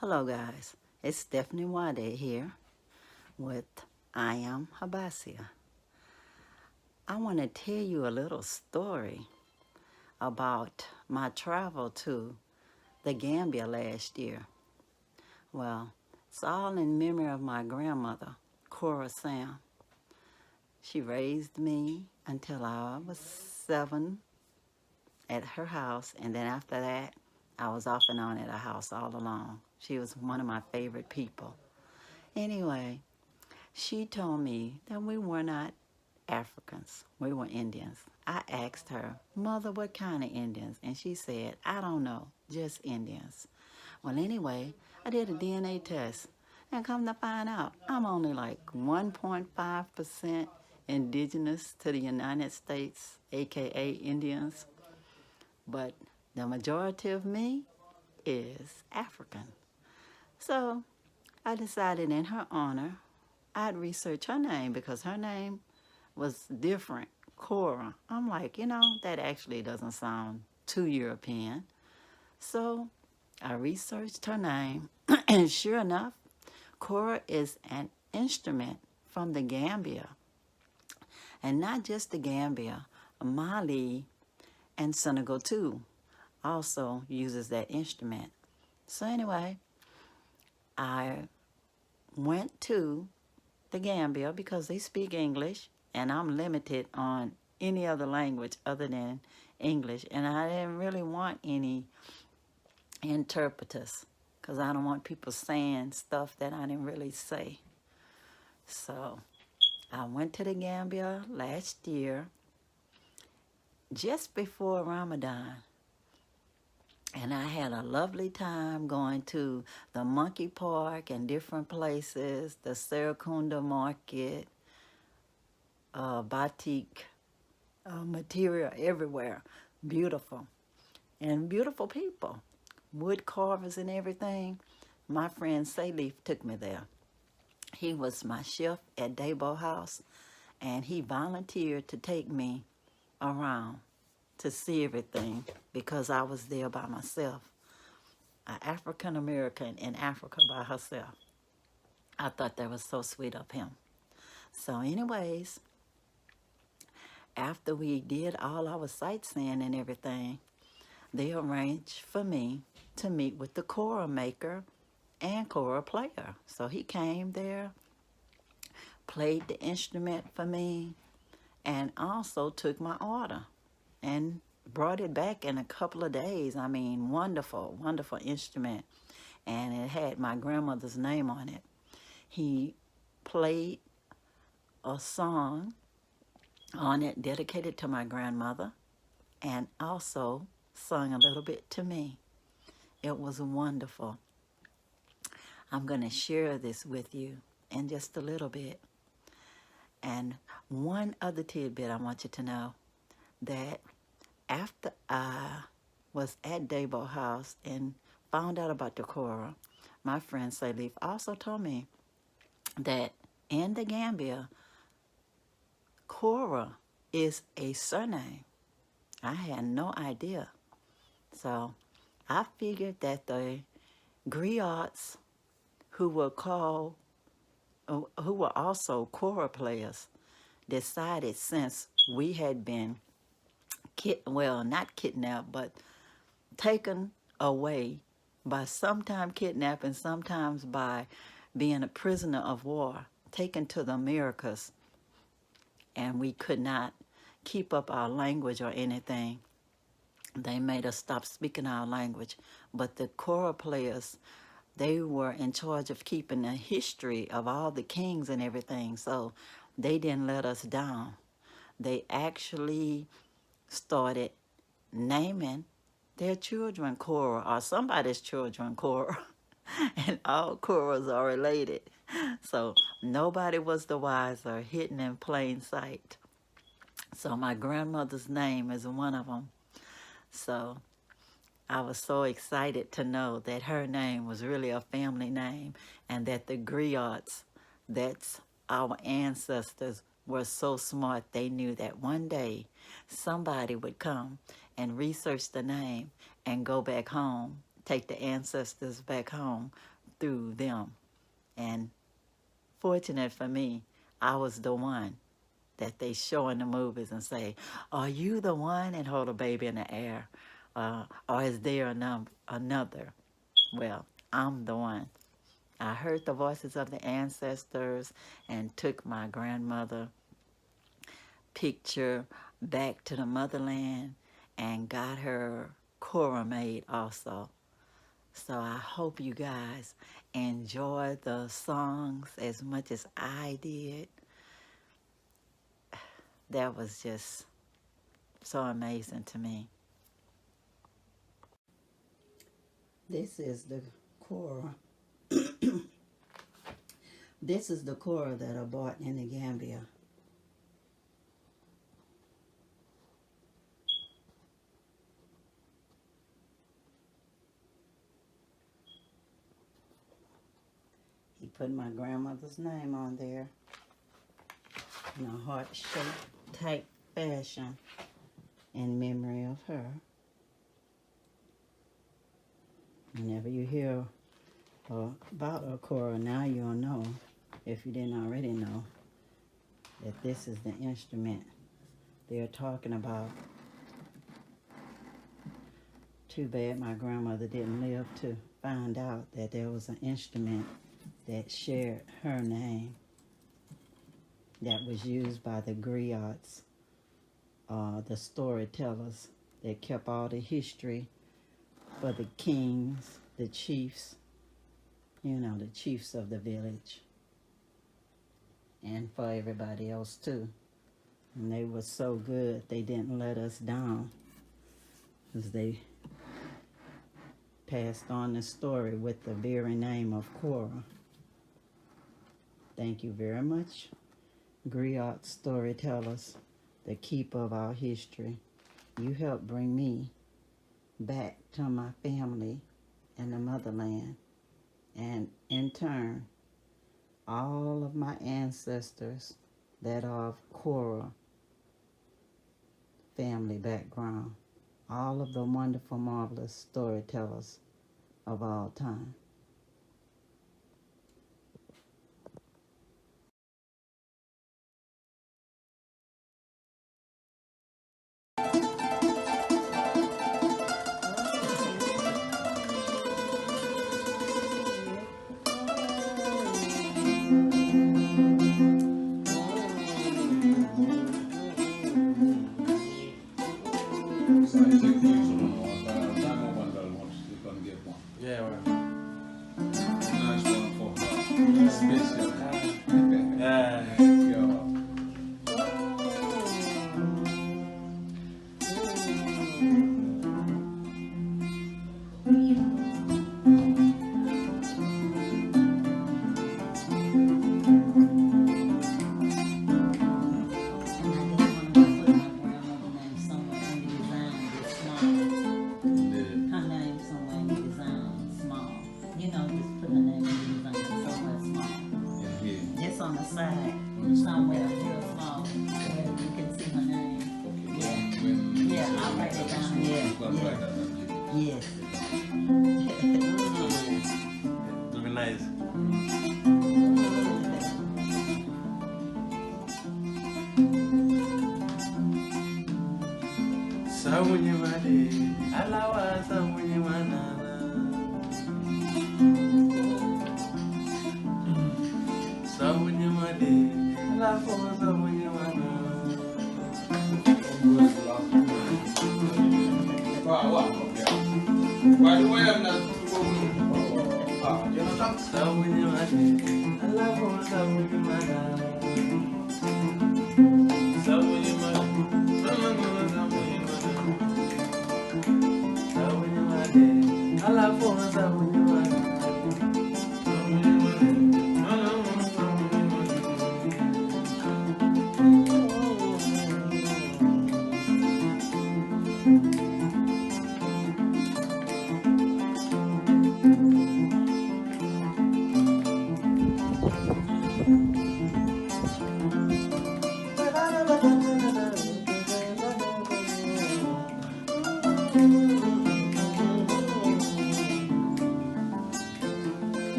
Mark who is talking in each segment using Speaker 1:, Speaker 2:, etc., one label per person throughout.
Speaker 1: Hello guys, it's Stephanie Wade here with I Am Habasia. I want to tell you a little story about my travel to the Gambia last year. Well, it's all in memory of my grandmother, Cora Sam. She raised me until I was 7 at her house, and then after that, I was off and on at her house all along. She was one of my favorite people. Anyway, she told me that we were not Africans. We were Indians. I asked her, Mother, what kind of Indians? And she said, I don't know, just Indians. Well, anyway, I did a DNA test. And come to find out, I'm only like 1.5% indigenous to the United States, aka Indians. But the majority of me is African. So I decided in her honor, I'd research her name because her name was different, Kora. I'm like, that actually doesn't sound too European. So I researched her name, and sure enough, Kora is an instrument from the Gambia. And not just the Gambia, Mali and Senegal too also uses that instrument. So anyway, I went to the Gambia because they speak English, and I'm limited on any other language other than English, and I didn't really want any interpreters because I don't want people saying stuff that I didn't really say. So I went to the Gambia last year just before Ramadan, and I had a lovely time going to the monkey park and different places, the Serakunda market, batik material everywhere. Beautiful. And beautiful people. Wood carvers and everything. My friend Salif took me there. He was my chef at Dabo House, and he volunteered to take me around to see everything because I was there by myself. An African American in Africa by herself. I thought that was so sweet of him. So anyways, after we did all our sightseeing and everything, they arranged for me to meet with the Kora maker and Kora player. So he came there, played the instrument for me, and also took my order and brought it back in a couple of days. I mean, wonderful, wonderful instrument. And it had my grandmother's name on it. He played a song on it dedicated to my grandmother and also sung a little bit to me. It was wonderful. I'm going to share this with you in just a little bit. And one other tidbit I want you to know, that after I was at Dabo House and found out about the Kora, my friend Salif also told me that in the Gambia, Kora is a surname. I had no idea. So I figured that the griots who were also Kora players decided, since we had been not kidnapped, but taken away by sometime kidnapping, sometimes by being a prisoner of war, taken to the Americas, and we could not keep up our language or anything. They made us stop speaking our language. But the Kora players, they were in charge of keeping the history of all the kings and everything, so they didn't let us down. They actually started naming their children Kora, or somebody's children Kora, and all Koras are related. So nobody was the wiser, hidden in plain sight. So my grandmother's name is one of them. So I was so excited to know that her name was really a family name, and that the griots, that's our ancestors, were so smart they knew that one day somebody would come and research the name and go back home take the ancestors back home through them. And fortunate for me, I was the one that they show in the movies and say, are you the one? And hold a baby in the air. Or is there another? Well, I'm the one. I heard the voices of the ancestors and took my grandmother picture back to the motherland and got her Cora made also. So I hope you guys enjoy the songs as much as I did. That was just so amazing to me. This is the Cora. This is the Cora that I bought in the Gambia. He put my grandmother's name on there in a heart-shaped type fashion in memory of her. Whenever you hear about a Cora, now you'll know, if you didn't already know, that this is the instrument they're talking about. Too bad my grandmother didn't live to find out that there was an instrument that shared her name that was used by the griots, the storytellers that kept all the history for the kings, the chiefs, you know, the chiefs of the village, and for everybody else too. And they were so good, they didn't let us down, because they passed on the story with the very name of Cora. Thank you very much, griot storytellers, the keeper of our history. You helped bring me back to my family and the motherland, and in turn, all of my ancestors that are of Cora family background, all of the wonderful, marvelous storytellers of all time.
Speaker 2: Yeah, right. Nice one for her. Special. Yeah.
Speaker 1: On the side, somewhere real small, where you can see her name. Okay. Yeah, I'll write it down. Yes.
Speaker 2: Looking nice. Samunye made, alawa samunye manana. Samunye made, alawa samunye manana. Why do I have not? Samunye made, alawa samunye manana. Samunye made.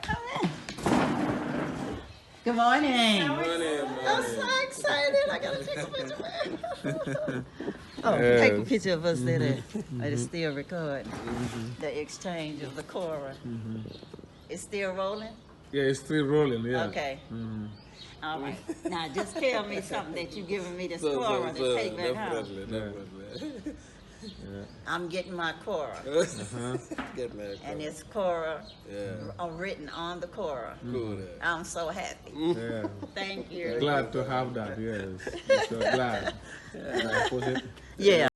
Speaker 1: Come in. Good morning. I'm so excited. I gotta take a picture. Oh, take a picture of us there. It still recording. The exchange of the Kora. It's still rolling?
Speaker 3: Yeah, it's still rolling, yeah.
Speaker 1: Okay. All right. Now just tell me something that you're giving me this Kora to take back home.
Speaker 3: Yeah.
Speaker 1: I'm getting my Kora. And it's Kora written on the Kora. I'm so happy.
Speaker 3: Yeah.
Speaker 1: Thank you.
Speaker 3: Glad to have that, yes. So glad. Put it.
Speaker 1: Yeah.